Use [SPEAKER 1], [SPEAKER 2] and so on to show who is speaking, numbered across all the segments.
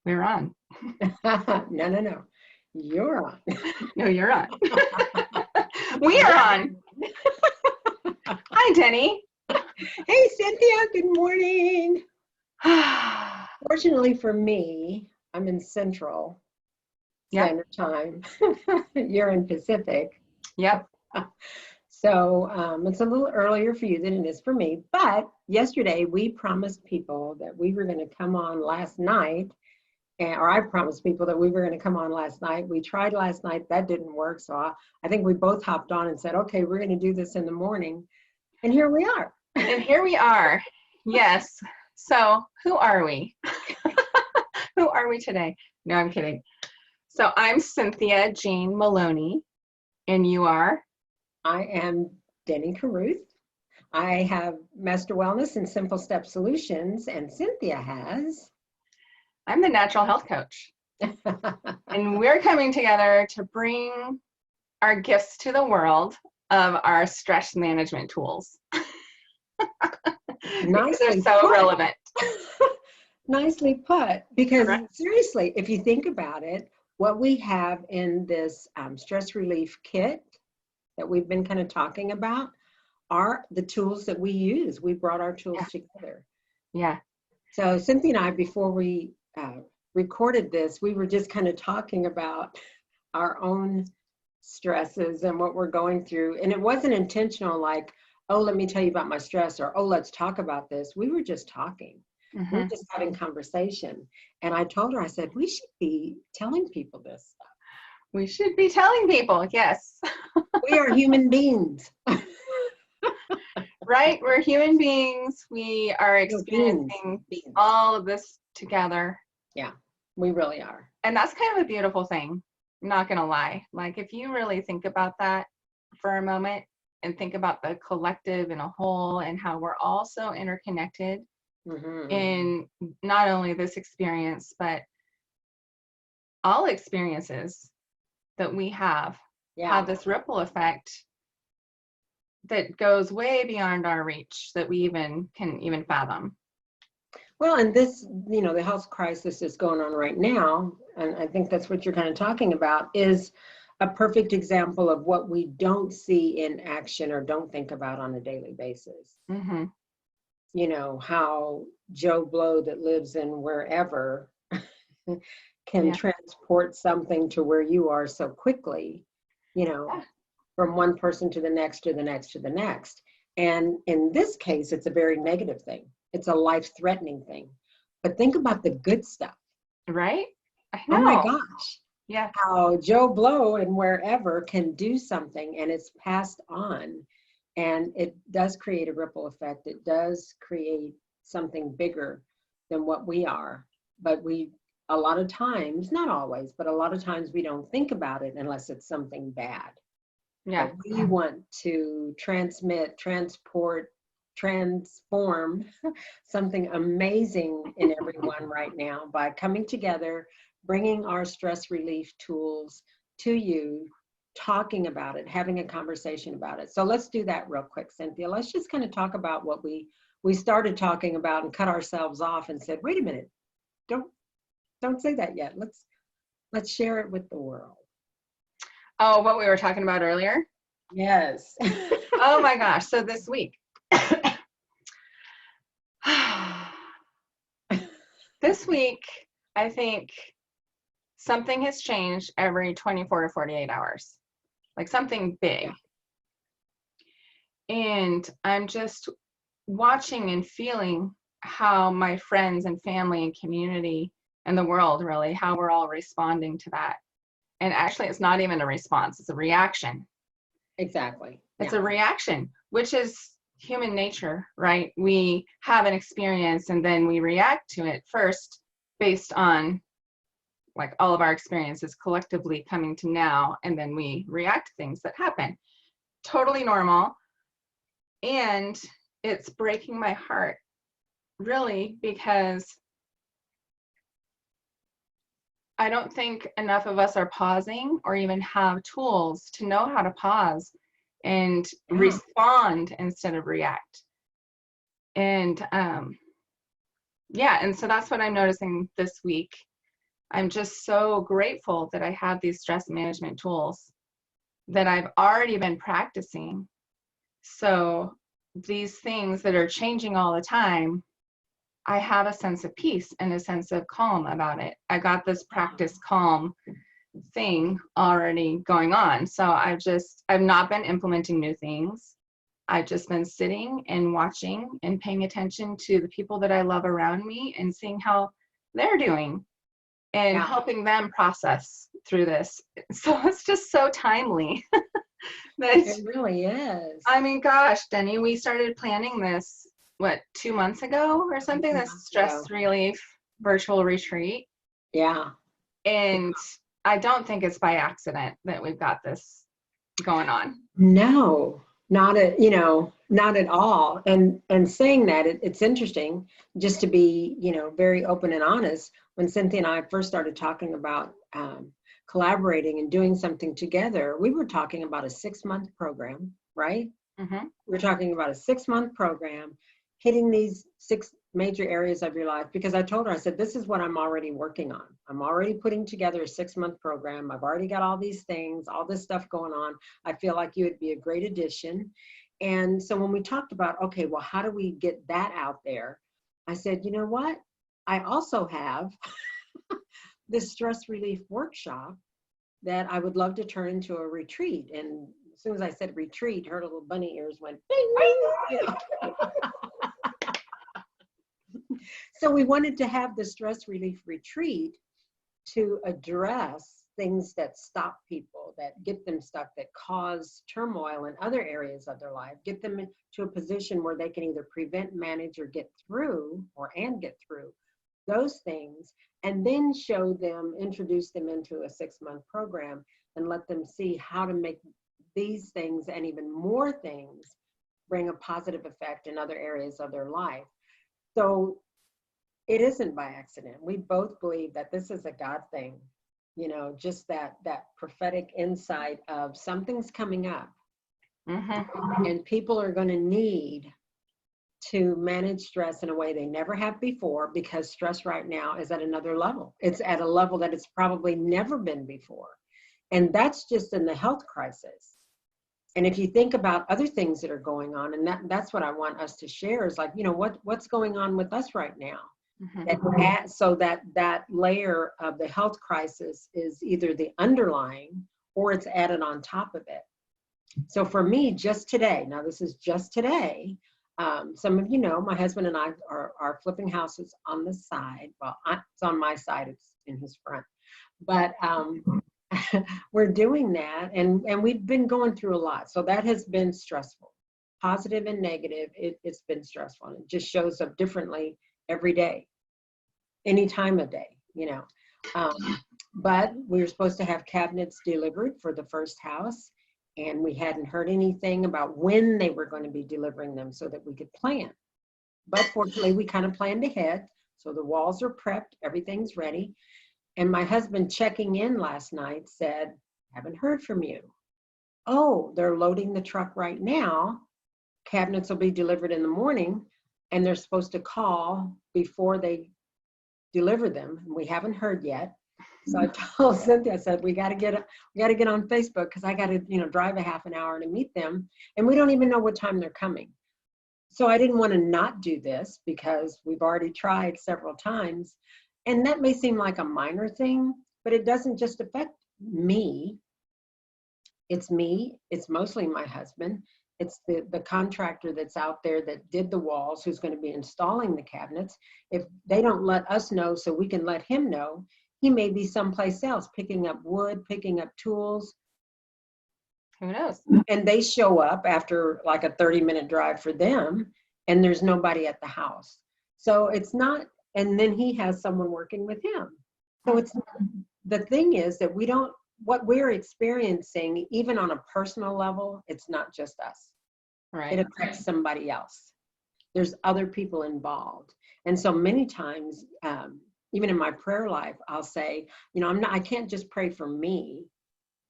[SPEAKER 1] We're on.
[SPEAKER 2] No. You're on.
[SPEAKER 1] No, you're on. We are on. Hi, Deni.
[SPEAKER 2] Hey, Cynthia. Good morning. Fortunately for me, I'm in Central Standard Time. You're in Pacific.
[SPEAKER 1] Yep.
[SPEAKER 2] So it's a little earlier for you than it is for me. But yesterday, we promised people that we were going to come on last night. Or I promised people that we were going to come on last night. We tried last night. That didn't work. So I think we both hopped on and said, okay, we're going to do this in the morning. And here we are.
[SPEAKER 1] And here we are. Yes. So who are we? Who are we today? No, I'm kidding. So I'm Cynthia Gene Maloney. And you are?
[SPEAKER 2] I am Deni Carruth. I have Master Wellness and Simple Step Solutions. And Cynthia has...
[SPEAKER 1] I'm the natural health coach. And we're coming together to bring our gifts to the world of our stress management tools. Because they're so relevant.
[SPEAKER 2] Nicely put. Because seriously, if you think about it, what we have in this stress relief kit that we've been kind of talking about are the tools that we use. We brought our tools together.
[SPEAKER 1] Yeah.
[SPEAKER 2] So Cynthia and I, before we recorded this, we were just kind of talking about our own stresses and what we're going through. And it wasn't intentional, like, oh, let me tell you about my stress, or, oh, let's talk about this. We were just talking.
[SPEAKER 1] Mm-hmm.
[SPEAKER 2] We were just having conversation. And I told her, I said, we should be telling people this stuff.
[SPEAKER 1] We should be telling people, yes.
[SPEAKER 2] We are human beings.
[SPEAKER 1] Right? We're human beings. We are experiencing all of this together.
[SPEAKER 2] Yeah, we really are.
[SPEAKER 1] And that's kind of a beautiful thing. I'm not going to lie. Like, if you really think about that for a moment and think about the collective in a whole and how we're all so interconnected in not only this experience, but all experiences that we have this ripple effect that goes way beyond our reach, that we can even fathom.
[SPEAKER 2] Well, and this, the health crisis is going on right now, and I think that's what you're kind of talking about, is a perfect example of what we don't see in action or don't think about on a daily basis.
[SPEAKER 1] Mm-hmm.
[SPEAKER 2] How Joe Blow that lives in wherever can transport something to where you are so quickly, from one person to the next, to the next, to the next. And in this case, it's a very negative thing. It's a life-threatening thing. But think about the good stuff.
[SPEAKER 1] Right? I know.
[SPEAKER 2] Oh my gosh.
[SPEAKER 1] Yeah.
[SPEAKER 2] How Joe Blow and wherever can do something and it's passed on. And it does create a ripple effect. It does create something bigger than what we are. But a lot of times, not always, but a lot of times we don't think about it unless it's something bad.
[SPEAKER 1] Yeah.
[SPEAKER 2] But we want to transmit, transport, transform something amazing in everyone right now by coming together, bringing our stress relief tools to you, talking about it, having a conversation about it. So let's do that real quick, Cynthia. Let's just kind of talk about what we started talking about and cut ourselves off and said, wait a minute, don't say that yet. Let's share it with the world.
[SPEAKER 1] Oh, what we were talking about earlier?
[SPEAKER 2] Yes.
[SPEAKER 1] Oh my gosh. So this week, I think something has changed every 24 to 48 hours, like something big. And I'm just watching and feeling how my friends and family and community and the world, really, how we're all responding to that. And actually, it's not even a response, it's a reaction.
[SPEAKER 2] Exactly.
[SPEAKER 1] It's a reaction, which is human nature, right? We have an experience and then we react to it first based on like all of our experiences collectively coming to now, and then we react to things that happen. Totally normal. And it's breaking my heart, really, because I don't think enough of us are pausing or even have tools to know how to pause and respond instead of react. And and so that's what I'm noticing this week. I'm just so grateful that I have these stress management tools that I've already been practicing. So these things that are changing all the time, I have a sense of peace and a sense of calm about it. I got this practice calm thing already going on. So I've not been implementing new things. I've just been sitting and watching and paying attention to the people that I love around me and seeing how they're doing and helping them process through this. So it's just so timely.
[SPEAKER 2] It really is.
[SPEAKER 1] I mean, gosh, Deni, we started planning this, 2 months ago or something, this stress relief virtual retreat.
[SPEAKER 2] Yeah.
[SPEAKER 1] And I don't think it's by accident that we've got this going on.
[SPEAKER 2] No, not at all. And saying that, it's interesting, just to be, very open and honest. When Cynthia and I first started talking about collaborating and doing something together, we were talking about a 6-month program, right?
[SPEAKER 1] Mm-hmm.
[SPEAKER 2] We're talking about a 6-month program, hitting these 6 major areas of your life. Because I told her, I said, this is what I'm already working on. I'm already putting together a 6-month program. I've already got all these things, all this stuff going on. I feel like you would be a great addition. And so when we talked about, okay, well, how do we get that out there? I said, you know what? I also have this stress relief workshop that I would love to turn into a retreat. And as soon as I said retreat, her little bunny ears went bing, bing. So we wanted to have the stress relief retreat to address things that stop people, that get them stuck, that cause turmoil in other areas of their life, get them into a position where they can either prevent, manage, or get through those things, and then show them, introduce them into a 6-month program and let them see how to make these things and even more things bring a positive effect in other areas of their life. So it isn't by accident. We both believe that this is a God thing, just that prophetic insight of something's coming up.
[SPEAKER 1] Mm-hmm.
[SPEAKER 2] And people are going to need to manage stress in a way they never have before, because stress right now is at another level. It's at a level that it's probably never been before. And that's just in the health crisis. And if you think about other things that are going on, and that's what I want us to share is like, what's going on with us right now?
[SPEAKER 1] Mm-hmm.
[SPEAKER 2] So that layer of the health crisis is either the underlying or it's added on top of it. So for me, just today, now this is just today, some of you know, my husband and I are flipping houses on the side. Well, it's on my side, it's in his front. But we're doing that, and we've been going through a lot. So that has been stressful, positive and negative. It's been stressful. And it just shows up differently every day, any time of day, But we were supposed to have cabinets delivered for the first house, and we hadn't heard anything about when they were going to be delivering them so that we could plan. But fortunately, we kind of planned ahead. So the walls are prepped, everything's ready. And my husband checking in last night said, haven't heard from you. Oh, they're loading the truck right now. Cabinets will be delivered in the morning, and they're supposed to call before they deliver them. We haven't heard yet. So I told Cynthia, I said, we got to get on Facebook, because I got to, drive a half an hour to meet them. And we don't even know what time they're coming. So I didn't want to not do this, because we've already tried several times. And that may seem like a minor thing, but it doesn't just affect me. It's me. It's mostly my husband. It's the contractor that's out there that did the walls, who's going to be installing the cabinets. If they don't let us know so we can let him know, he may be someplace else picking up wood, picking up tools.
[SPEAKER 1] Who knows?
[SPEAKER 2] And they show up after like a 30-minute drive for them, and there's nobody at the house. So it's not, and then he has someone working with him. So it's, the thing is that what we're experiencing, even on a personal level, it's not just us.
[SPEAKER 1] Right.
[SPEAKER 2] It affects somebody else. There's other people involved. And so many times, even in my prayer life, I'll say, I can't just pray for me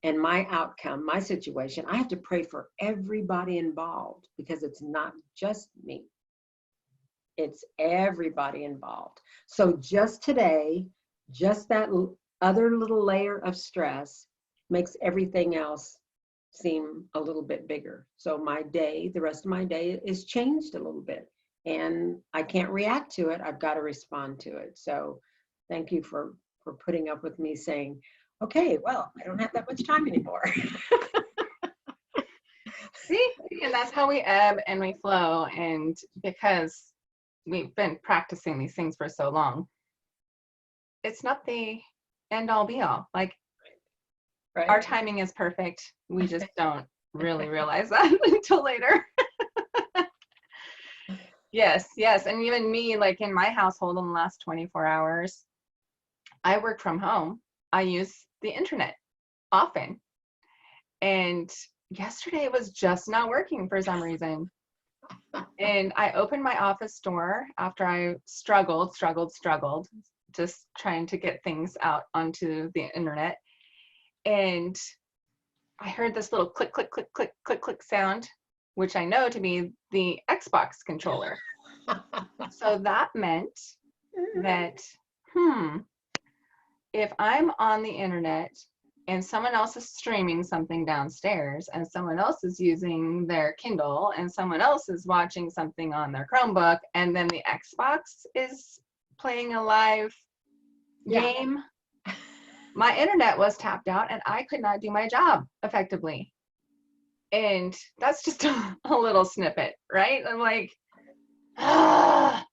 [SPEAKER 2] and my outcome, my situation. I have to pray for everybody involved, because it's not just me. It's everybody involved. So just today, just that other little layer of stress makes everything else seem a little bit bigger. So my day, the rest of my day is changed a little bit, and I can't react to it. I've got to respond to it. So thank you for putting up with me saying, okay, well, I don't have that much time anymore.
[SPEAKER 1] See, and that's how we ebb and we flow. And because we've been practicing these things for so long, it's not the end all be all. Like,
[SPEAKER 2] Right.
[SPEAKER 1] our timing is perfect. We just don't really realize that until later. Yes, yes. And even me, like in my household in the last 24 hours, I work from home. I use the internet often. And yesterday it was just not working for some reason. And I opened my office door after I struggled, just trying to get things out onto the internet. And I heard this little click, click, click, click, click, click sound, which I know to be the Xbox controller. So that meant that, if I'm on the internet and someone else is streaming something downstairs and someone else is using their Kindle and someone else is watching something on their Chromebook and then the Xbox is playing a live game, my internet was tapped out and I could not do my job effectively. And that's just a little snippet, right? I'm like, ah.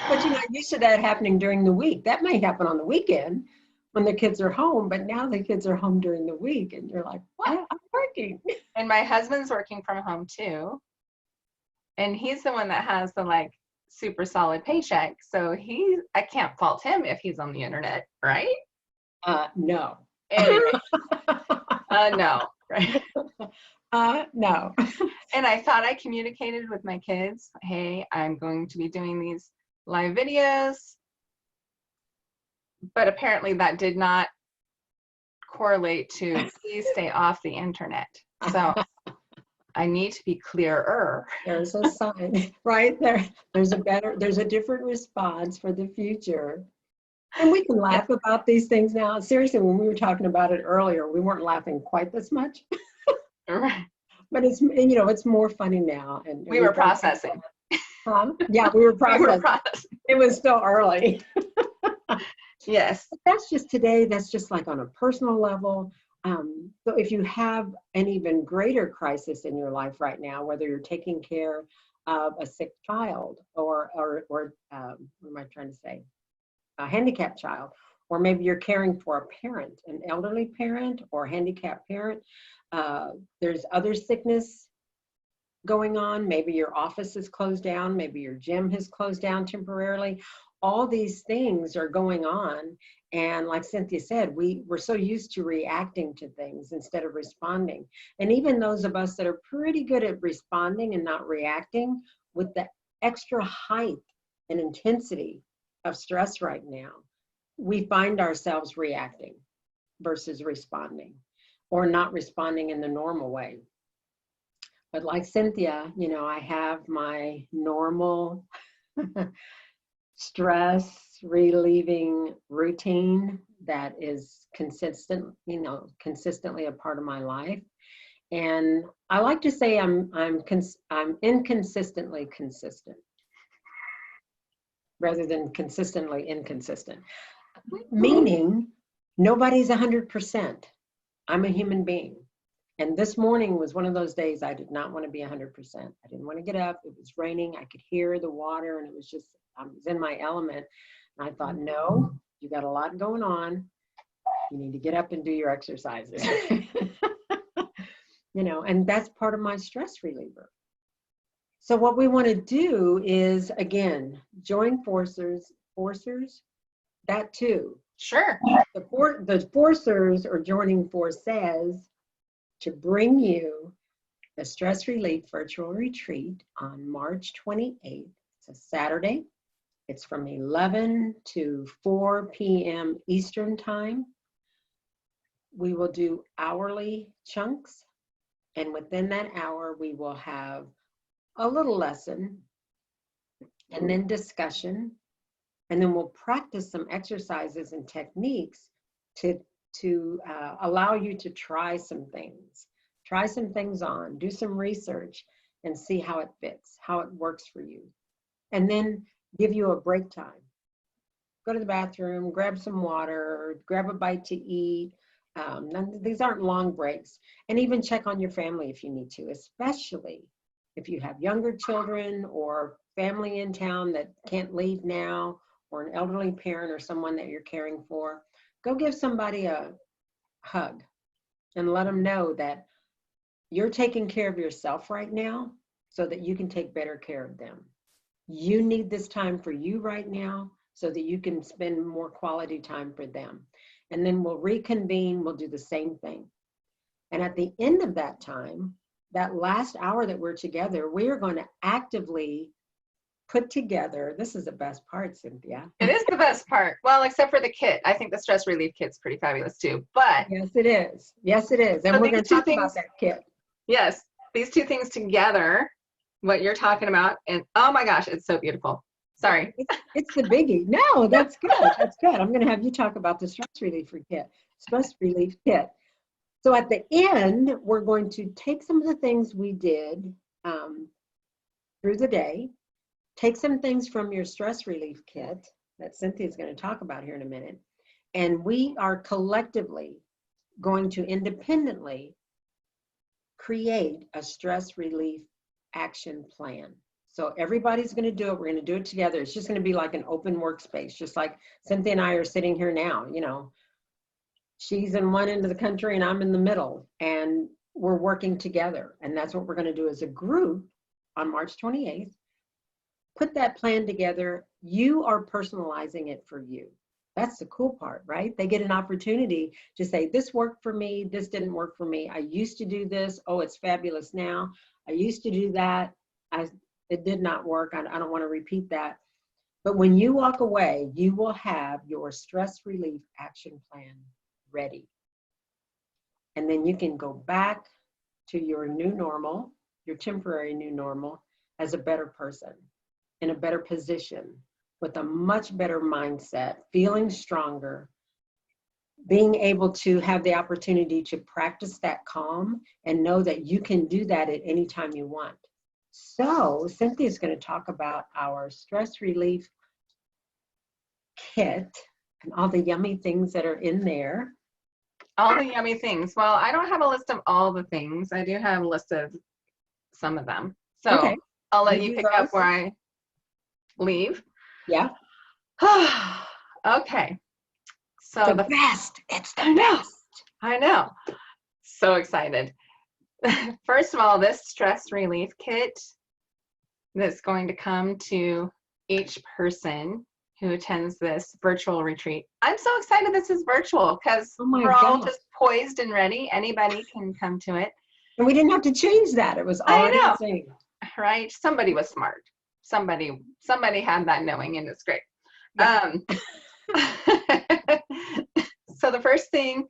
[SPEAKER 2] But you're not used to that happening during the week. That may happen on the weekend when the kids are home, but now the kids are home during the week and you're like, what? I'm working.
[SPEAKER 1] And my husband's working from home too. And he's the one that has the like super solid paycheck. So I can't fault him if he's on the internet, right?
[SPEAKER 2] No.
[SPEAKER 1] Anyway, no, right?
[SPEAKER 2] No.
[SPEAKER 1] And I thought I communicated with my kids, hey, I'm going to be doing these live videos. But apparently that did not correlate to please stay off the internet. So I need to be clearer.
[SPEAKER 2] There's a sign right there. There's a different response for the future. And we can laugh about these things now. Seriously, when we were talking about it earlier, we weren't laughing quite this much.
[SPEAKER 1] Right.
[SPEAKER 2] But it's more funny now. And
[SPEAKER 1] we were processing.
[SPEAKER 2] Yeah, we were processing. It was still early.
[SPEAKER 1] Yes.
[SPEAKER 2] But that's just today. That's just like on a personal level. So if you have an even greater crisis in your life right now, whether you're taking care of a sick child or what am I trying to say? A handicapped child, or maybe you're caring for a parent, an elderly parent or handicapped parent. There's other sickness going on. Maybe your office is closed down. Maybe your gym has closed down temporarily. All these things are going on. And like Cynthia said, we're so used to reacting to things instead of responding. And even those of us that are pretty good at responding and not reacting, with the extra height and intensity of stress right now, we find ourselves reacting versus responding, or not responding in the normal way. But like Cynthia, I have my normal stress relieving routine that is consistently a part of my life. And I like to say I'm inconsistently consistent rather than consistently inconsistent. Meaning nobody's 100%. I'm a human being. And this morning was one of those days I did not want to be 100%. I didn't want to get up. It was raining. I could hear the water and I was in my element. And I thought, no, you got a lot going on. You need to get up and do your exercises. And that's part of my stress reliever. So what we want to do is, again, join forces, that too.
[SPEAKER 1] Sure.
[SPEAKER 2] The forcers are joining forces to bring you the Stress Relief Virtual Retreat on March 28th. It's a Saturday. It's from 11 to 4 p.m. Eastern Time. We will do hourly chunks. And within that hour, we will have a little lesson and then discussion. And then we'll practice some exercises and techniques to allow you to try some things. Try some things on, do some research, and see how it fits, how it works for you. And then give you a break time. Go to the bathroom, grab some water, grab a bite to eat. These aren't long breaks. And even check on your family if you need to, especially if you have younger children or family in town that can't leave now, or an elderly parent or someone that you're caring for. Go give somebody a hug and let them know that you're taking care of yourself right now so that you can take better care of them. You need this time for you right now so that you can spend more quality time for them. And then we'll reconvene, we'll do the same thing. And at the end of that time, that last hour that we're together, we are going to actively put together, this is the best part, Cynthia.
[SPEAKER 1] It is the best part. Well, except for the kit. I think the stress relief kit's pretty fabulous too, but.
[SPEAKER 2] Yes, it is. Yes, it is. And we're going to talk about that kit.
[SPEAKER 1] Yes, these two things together, what you're talking about, and oh my gosh, it's so beautiful. Sorry.
[SPEAKER 2] It's the biggie. No, that's good. That's good. I'm going to have you talk about the stress relief kit. So at the end, we're going to take some of the things we did through the day, take some things from your stress relief kit that Cynthia is going to talk about here in a minute, and we are collectively going to independently create a stress relief action plan. So everybody's going to do it. We're going to do it together. It's just going to be like an open workspace, just like Cynthia and I are sitting here now. You know, she's in one end of the country and I'm in the middle, and we're working together. And that's what we're going to do as a group on March 28th. Put that plan together. You are personalizing it for you. That's the cool part, right? They get an opportunity to say, this worked for me, this didn't work for me. I used to do this. Oh, it's fabulous now. I used to do that. It did not work. I don't want to repeat that. But when you walk away, you will have your stress relief action plan ready. And then you can go back to your new normal, your temporary new normal, as a better person, in a better position, with a much better mindset, feeling stronger, being able to have the opportunity to practice that calm and know that you can do that at any time you want. So Cynthia is going to talk about our stress relief kit and all the yummy things that are in there.
[SPEAKER 1] All the yummy things. Well, I don't have a list of all the things. I do have a list of some of them. So okay. I'll let you pick up where I leave.
[SPEAKER 2] Yeah.
[SPEAKER 1] Okay. So
[SPEAKER 2] the best. It's the best.
[SPEAKER 1] I know. So excited. First of all, this stress relief kit that's going to come to each person who attends this virtual retreat. I'm so excited this is virtual because we're all just poised and ready. Anybody can come to it.
[SPEAKER 2] And we didn't have to change that. It was already the same.
[SPEAKER 1] Right? Somebody was smart. Somebody had that knowing, and it's great. Yeah. So the first thing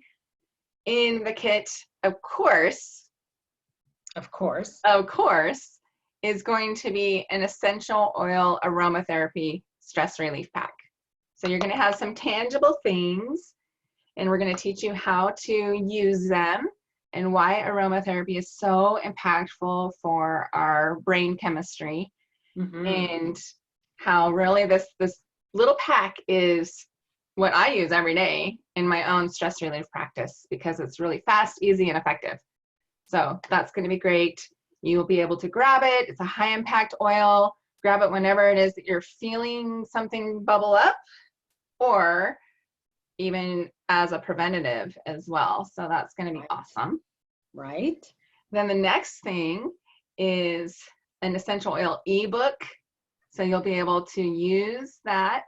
[SPEAKER 1] in the kit, of course, is going to be an essential oil aromatherapy stress relief pack. So you're going to have some tangible things, and we're going to teach you how to use them and why aromatherapy is so impactful for our brain chemistry, and how really this little pack is what I use every day in my own stress relief practice because it's really fast, easy, and effective. So that's going to be great. You will be able to grab it. It's a high impact oil. Grab it whenever it is that you're feeling something bubble up, or even as a preventative as well. So that's going to be awesome.
[SPEAKER 2] Right.
[SPEAKER 1] Then the next thing is an essential oil ebook. So you'll be able to use that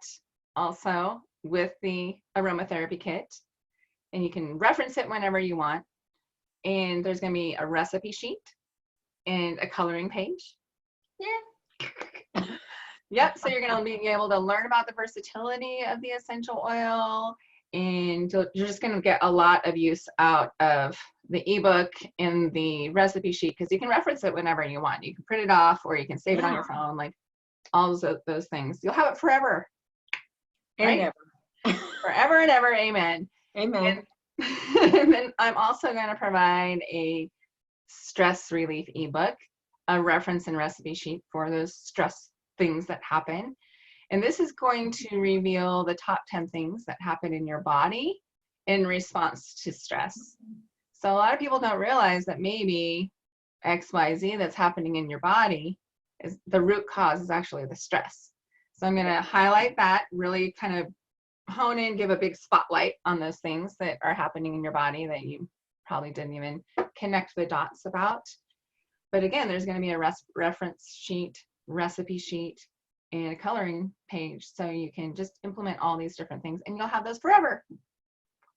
[SPEAKER 1] also with the aromatherapy kit, and you can reference it whenever you want. And there's going to be a recipe sheet and a coloring page. Yeah. Yep. So you're going to be able to learn about the versatility of the essential oil, and you're just going to get a lot of use out of the ebook and the recipe sheet because you can reference it whenever you want. You can print it off, or you can save it on your phone, like all those things. You'll have it forever.
[SPEAKER 2] And
[SPEAKER 1] right?
[SPEAKER 2] ever.
[SPEAKER 1] Forever and ever, amen.
[SPEAKER 2] Amen.
[SPEAKER 1] And then I'm also going to provide a stress relief ebook, a reference and recipe sheet for those stress things that happen. And this is going to reveal the top 10 things that happen in your body in response to stress. So a lot of people don't realize that maybe XYZ that's happening in your body is the root cause is actually the stress. So I'm going to highlight that, really kind of hone in, give a big spotlight on those things that are happening in your body that you probably didn't even connect the dots about. But again, there's going to be a reference sheet, recipe sheet, and a coloring page, so you can just implement all these different things and you'll have those forever,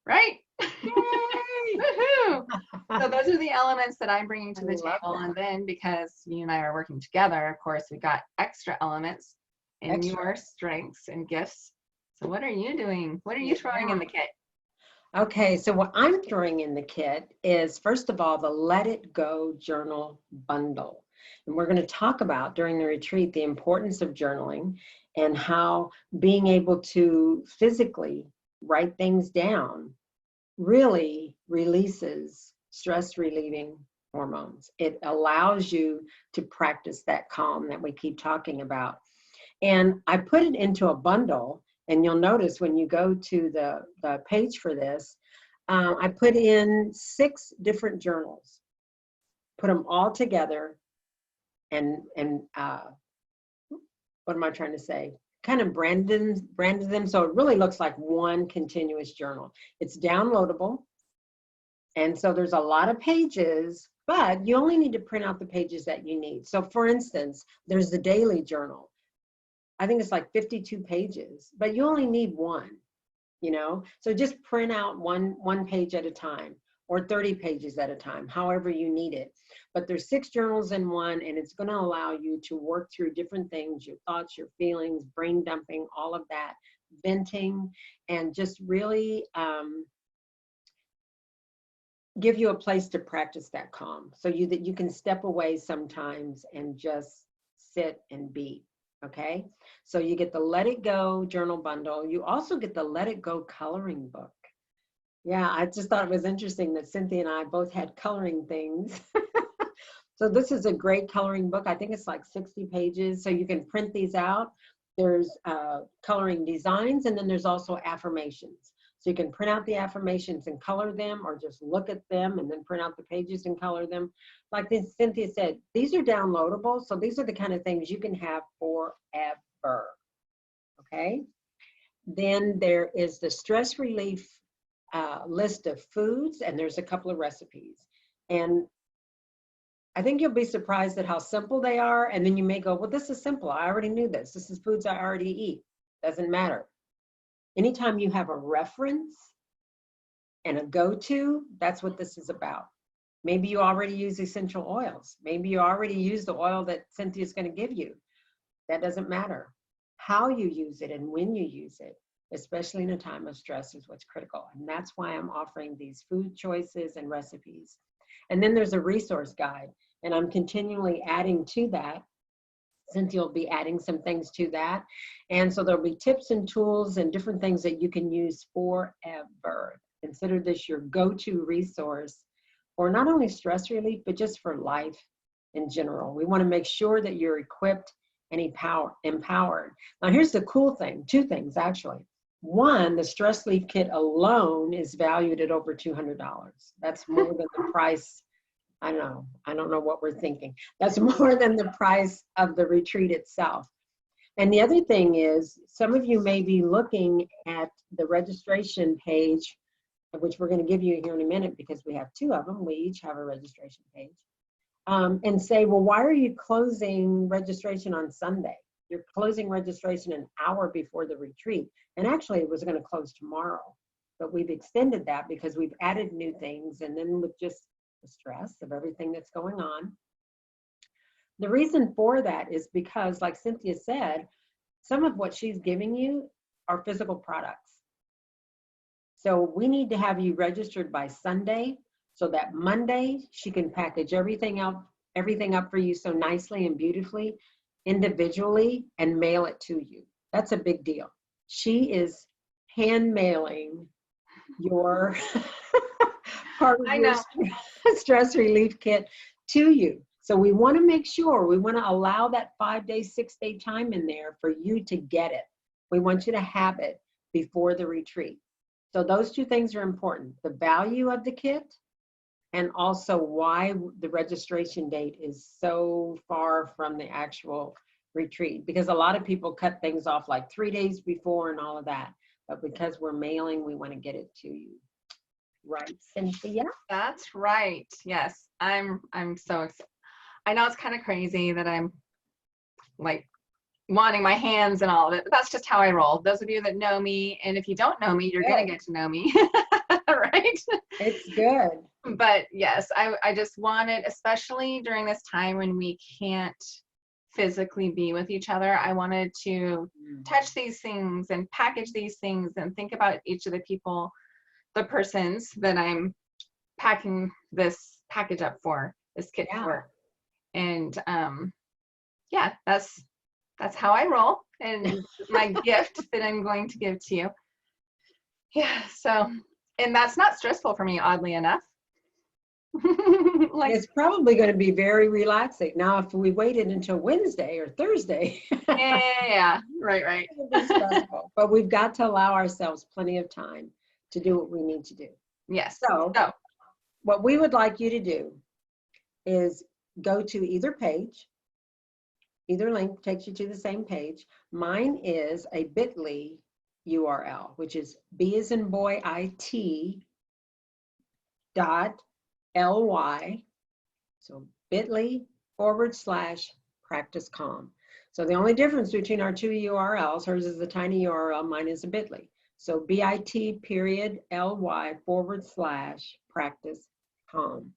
[SPEAKER 1] right? Woohoo! So those are the elements that I'm bringing to the table. And then because you and I are working together, of course, we got extra elements in your strengths and gifts. So what are you doing? What are you throwing in the kit?
[SPEAKER 2] Okay, so what I'm throwing in the kit is, first of all, the Let It Go Journal Bundle. And we're going to talk about during the retreat the importance of journaling and how being able to physically write things down really releases stress relieving hormones. It allows you to practice that calm that we keep talking about. And I put it into a bundle, and you'll notice when you go to the page for this, I put in 6 different journals, put them all together, and what am I trying to say? Kind of branded them so it really looks like one continuous journal. It's downloadable, and so there's a lot of pages, but you only need to print out the pages that you need. So for instance, there's the daily journal. I think it's like 52 pages, but you only need one, you know? So just print out one page at a time, or 30 pages at a time, however you need it. But there's 6 journals in one, and it's gonna allow you to work through different things, your thoughts, your feelings, brain dumping, all of that, venting, and just really give you a place to practice that calm. So that you can step away sometimes and just sit and be. Okay, so you get the Let It Go journal bundle. You also get the Let It Go coloring book. Yeah, I just thought it was interesting that Cynthia and I both had coloring things. So this is a great coloring book. I think it's like 60 pages. So you can print these out. There's coloring designs, and then there's also affirmations. So you can print out the affirmations and color them, or just look at them and then print out the pages and color them. Like Cynthia said, these are downloadable. So these are the kind of things you can have forever. Okay. Then there is the stress relief list of foods, and there's a couple of recipes. And I think you'll be surprised at how simple they are. And then you may go, well, this is simple. I already knew this. This is foods I already eat. Doesn't matter. Anytime you have a reference and a go-to, that's what this is about. Maybe you already use essential oils. Maybe you already use the oil that Cynthia's going to give you. That doesn't matter. How you use it and when you use it, especially in a time of stress, is what's critical. And that's why I'm offering these food choices and recipes. And then there's a resource guide, and I'm continually adding to that. Cynthia will be adding some things to that. And so there'll be tips and tools and different things that you can use forever. Consider this your go-to resource for not only stress relief, but just for life in general. We want to make sure that you're equipped and empowered. Now here's the cool thing, 2 things actually. One, the stress relief kit alone is valued at over $200. That's more than the price. I don't know what we're thinking. That's more than the price of the retreat itself. And the other thing is, some of you may be looking at the registration page, which we're going to give you here in a minute because we have 2 of them. We each have a registration page. And say, well, why are you closing registration on Sunday? You're closing registration an hour before the retreat. And actually it was going to close tomorrow, but we've extended that because we've added new things. And then with just the stress of everything that's going on. The reason for that is because, like Cynthia said, some of what she's giving you are physical products. So we need to have you registered by Sunday so that Monday she can package everything up for you so nicely and beautifully, individually, and mail it to you. That's a big deal. she is hand mailing your part of
[SPEAKER 1] I
[SPEAKER 2] your
[SPEAKER 1] know.
[SPEAKER 2] stress relief kit to you. So we want to make sure, we want to allow that 5-day, 6-day time in there for you to get it. We want you to have it before the retreat. So those two things are important. The value of the kit and also why the registration date is so far from the actual retreat. Because a lot of people cut things off like 3 days before and all of that. But because we're mailing, we want to get it to you. Right, Cynthia?
[SPEAKER 1] That's right. Yes. I'm so excited. I know it's kind of crazy that I'm like wanting my hands and all of it, but that's just how I roll. Those of you that know me, and if you don't know me, you're going to get to know me, right?
[SPEAKER 2] It's good.
[SPEAKER 1] But yes, I just wanted, especially during this time when we can't physically be with each other, I wanted to touch these things and package these things and think about each of the people, the persons that I'm packing this package up for, this kit for. And yeah, that's how I roll, and my gift that I'm going to give to you. Yeah, so, and that's not stressful for me, oddly enough.
[SPEAKER 2] Like, it's probably going to be very relaxing. Now, if we waited until Wednesday or Thursday.
[SPEAKER 1] Yeah, right.
[SPEAKER 2] It would be stressful. But we've got to allow ourselves plenty of time to do what we need to do.
[SPEAKER 1] Yes.
[SPEAKER 2] So what we would like you to do is go to either page. Either link takes you to the same page. Mine is a bit.ly URL, which is B as in boy, IT .ly. So bit.ly/practice calm. So the only difference between our two URLs, hers is a tiny URL, mine is a bit.ly. So bit.ly/practice calm.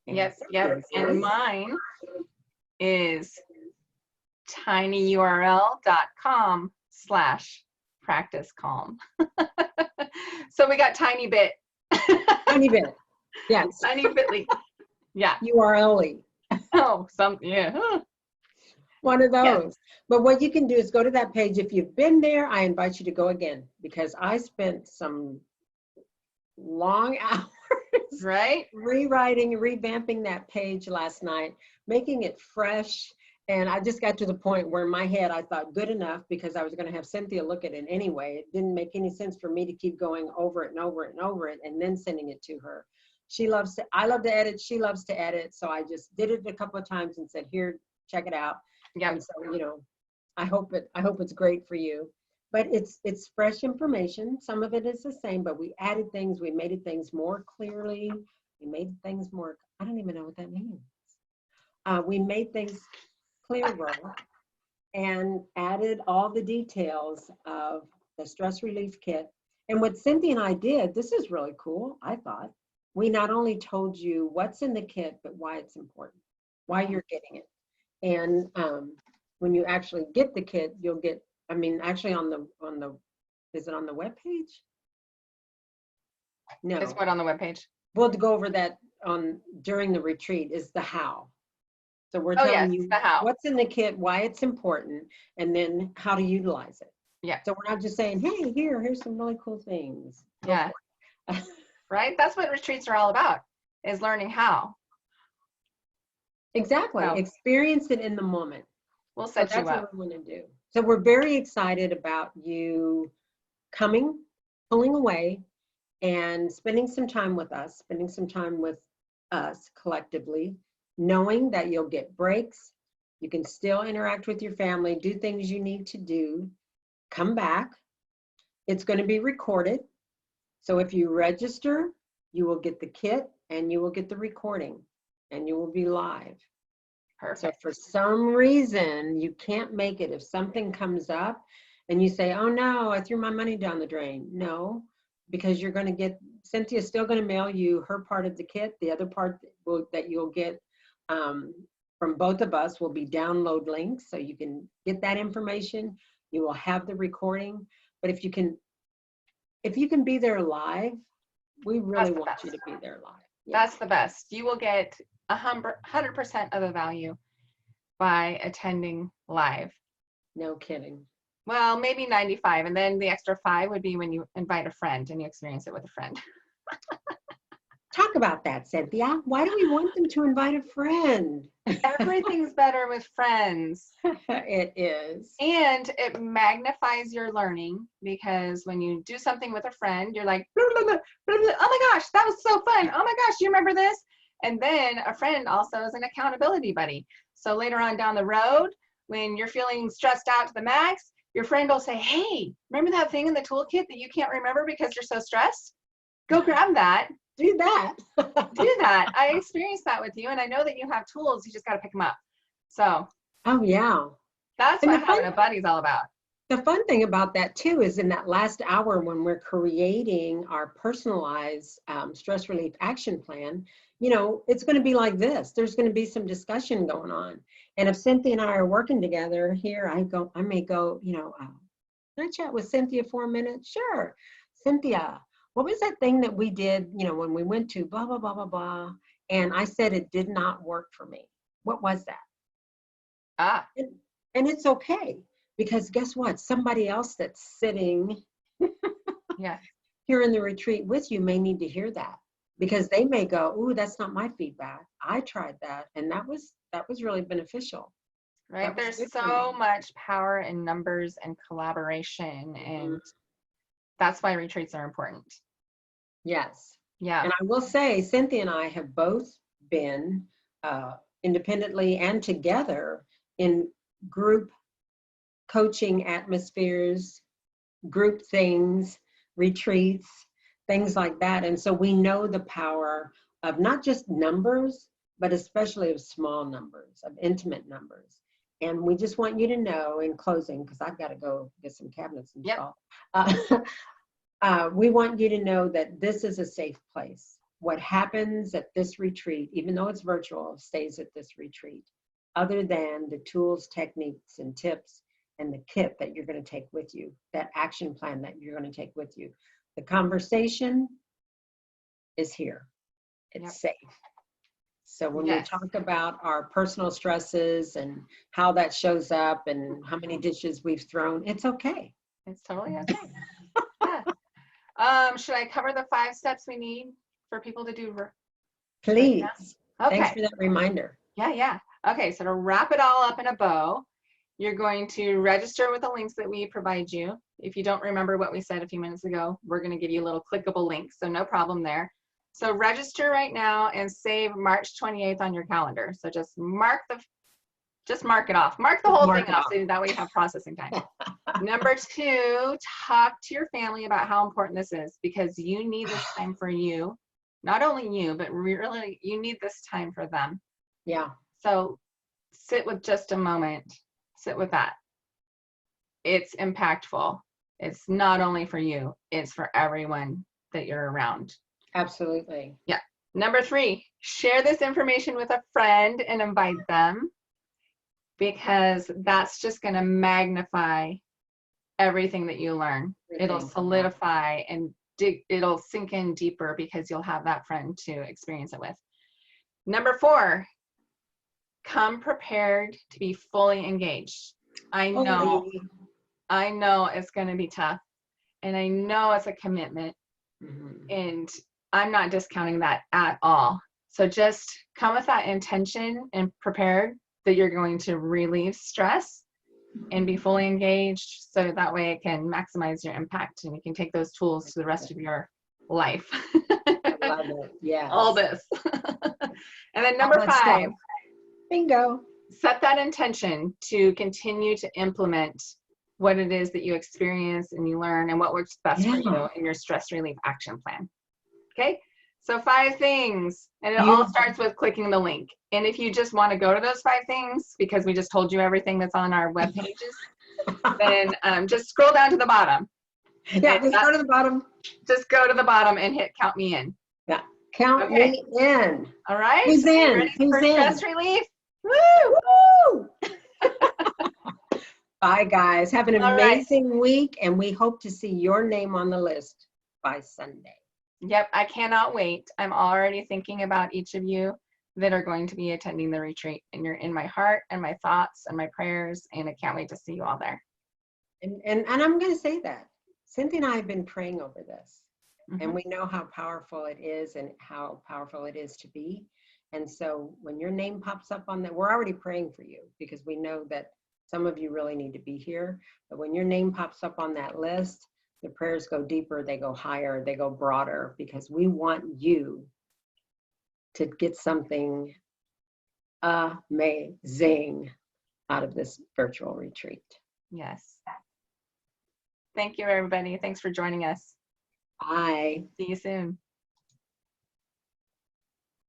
[SPEAKER 1] Yep. And mine is tinyurl.com/practice calm. So we got tiny bit.
[SPEAKER 2] Tiny bit. Yes.
[SPEAKER 1] Tiny bit.ly. Yeah.
[SPEAKER 2] URL-y.
[SPEAKER 1] Oh, yeah.
[SPEAKER 2] One of those. Yes. But what you can do is go to that page. If you've been there, I invite you to go again, because I spent some long hours rewriting, revamping that page last night, making it fresh. And I just got to the point where in my head, I thought good enough, because I was going to have Cynthia look at it anyway. It didn't make any sense for me to keep going over it and over it and over it and then sending it to her. I love to edit. She loves to edit. So I just did it a couple of times and said, here, check it out. Yeah. And so, I hope it's great for you. But it's fresh information. Some of it is the same, but we added things. We made things more clearly. We made things more, I don't even know what that means. We made things clearer and added all the details of the stress relief kit. And what Cynthia and I did, this is really cool, I thought. We not only told you what's in the kit, but why it's important, why you're getting it. And when you actually get the kit, you'll get, actually is it on the webpage? No.
[SPEAKER 1] It's what on the webpage?
[SPEAKER 2] We'll go over that during the retreat, is the how. So we're telling you what's in the kit, why it's important, and then how to utilize it.
[SPEAKER 1] Yeah.
[SPEAKER 2] So we're not just saying, hey, here's some really cool things.
[SPEAKER 1] Yeah. Right? That's what retreats are all about, is learning how.
[SPEAKER 2] Exactly. Experience it in the moment.
[SPEAKER 1] We'll set you up.
[SPEAKER 2] That's what we want to do. So we're very excited about you coming, pulling away, and spending some time with us collectively, knowing that you'll get breaks. You can still interact with your family, do things you need to do, come back. It's going to be recorded. So if you register, you will get the kit and you will get the recording and you will be live. Perfect. So if for some reason you can't make it, if something comes up and you say, oh no, I threw my money down the drain. No, because you're going to get, Cynthia's still going to mail you her part of the kit. The other part that you'll get from both of us will be download links. So you can get that information. You will have the recording. But if you can be there live, we really want you to be there live. Yeah.
[SPEAKER 1] That's the best. You will get 100% of the value by attending live.
[SPEAKER 2] No kidding.
[SPEAKER 1] Well, maybe 95. And then the extra 5 would be when you invite a friend and you experience it with a friend.
[SPEAKER 2] Talk about that, Cynthia. Why do we want them to invite a friend?
[SPEAKER 1] Everything's better with friends.
[SPEAKER 2] It is.
[SPEAKER 1] And it magnifies your learning, because when you do something with a friend, you're like, blah, blah, blah, blah, blah. Oh my gosh, that was so fun. Oh my gosh, you remember this? And then a friend also is an accountability buddy. So later on down the road, when you're feeling stressed out to the max, your friend will say, hey, remember that thing in the toolkit that you can't remember because you're so stressed? Go grab that.
[SPEAKER 2] Do that.
[SPEAKER 1] Do that. I experienced that with you, and I know that you have tools. You just got to pick them up. So
[SPEAKER 2] Oh, yeah.
[SPEAKER 1] that's
[SPEAKER 2] And
[SPEAKER 1] what having a buddy is all about.
[SPEAKER 2] The fun thing about that too is in that last hour when we're creating our personalized stress relief action plan, you know, it's going to be like this. There's going to be some discussion going on. And if Cynthia and I are working together here, I may go, you know, can I chat with Cynthia for a minute? Sure. Cynthia, what was that thing that we did, you know, when we went to blah, blah, blah, blah, blah. And I said it did not work for me. What was that?
[SPEAKER 1] Ah.
[SPEAKER 2] And it's okay. Because guess what? Somebody else that's sitting
[SPEAKER 1] Yeah.
[SPEAKER 2] here in the retreat with you may need to hear that, because they may go, "Ooh, that's not my feedback. I tried that, and that was really beneficial."
[SPEAKER 1] Right. There's so much power in numbers and collaboration, and that's why retreats are important.
[SPEAKER 2] Yes.
[SPEAKER 1] Yeah.
[SPEAKER 2] And I will say, Cynthia and I have both been independently and together in group coaching atmospheres, group things, retreats, things like that. And so we know the power of not just numbers, but especially of small numbers, of intimate numbers. And we just want you to know, in closing, because I've got to go get some cabinets installed. We want you to know that this is a safe place. What happens at this retreat, even though it's virtual, stays at this retreat, other than the tools, techniques, and tips and the kit that you're going to take with you, that action plan that you're going to take with you. The conversation is here. It's safe. So when we talk about our personal stresses and how that shows up and how many dishes we've thrown, it's okay.
[SPEAKER 1] It's totally okay. Yeah. Should I cover the 5 steps we need for people to do?
[SPEAKER 2] Please.
[SPEAKER 1] Okay.
[SPEAKER 2] Thanks for that reminder.
[SPEAKER 1] Yeah. Okay, so to wrap it all up in a bow, you're going to register with the links that we provide you. If you don't remember what we said a few minutes ago, we're going to give you a little clickable link, so no problem there. So register right now and save March 28th on your calendar. So just mark it off. Mark the whole thing off so that way you have processing time. Number 2, talk to your family about how important this is, because you need this time for you. Not only you, but really you need this time for them.
[SPEAKER 2] Yeah.
[SPEAKER 1] So sit with just a moment. Sit with that. It's impactful. It's not only for you, it's for everyone that you're around.
[SPEAKER 2] Absolutely.
[SPEAKER 1] Yeah. Number 3, share this information with a friend and invite them, because that's just going to magnify everything that you learn. It'll solidify and it'll sink in deeper because you'll have that friend to experience it with. Number 4, come prepared to be fully engaged. I know it's going to be tough, and I know it's a commitment, and I'm not discounting that at all. So just come with that intention and prepared that you're going to relieve stress and be fully engaged, so that way it can maximize your impact and you can take those tools to the rest of your life.
[SPEAKER 2] I love it. Yeah.
[SPEAKER 1] All this. And then number 5,
[SPEAKER 2] bingo.
[SPEAKER 1] Set that intention to continue to implement what it is that you experience and you learn and what works best for you in your stress relief action plan. Okay, so 5 things, and it all starts with clicking the link. And if you just want to go to those 5 things because we just told you everything that's on our web pages, then just scroll down to the bottom.
[SPEAKER 2] Yeah, just go to the bottom.
[SPEAKER 1] Just go to the bottom and hit count me in.
[SPEAKER 2] Yeah, count me in.
[SPEAKER 1] All right.
[SPEAKER 2] Who's in?
[SPEAKER 1] Ready for stress relief?
[SPEAKER 2] Woo! Bye, guys. Have an amazing week, and we hope to see your name on the list by Sunday.
[SPEAKER 1] Yep, I cannot wait. I'm already thinking about each of you that are going to be attending the retreat, and you're in my heart and my thoughts and my prayers, and I can't wait to see you all there.
[SPEAKER 2] And I'm going to say that Cynthia and I have been praying over this, and
[SPEAKER 1] Mm-hmm.
[SPEAKER 2] we know how powerful it is and how powerful it is to be. And so when your name pops up on that, we're already praying for you because we know that some of you really need to be here. But when your name pops up on that list, the prayers go deeper, they go higher, they go broader, because we want you to get something amazing out of this virtual retreat.
[SPEAKER 1] Yes. Thank you, everybody. Thanks for joining us.
[SPEAKER 2] Bye.
[SPEAKER 1] See you soon.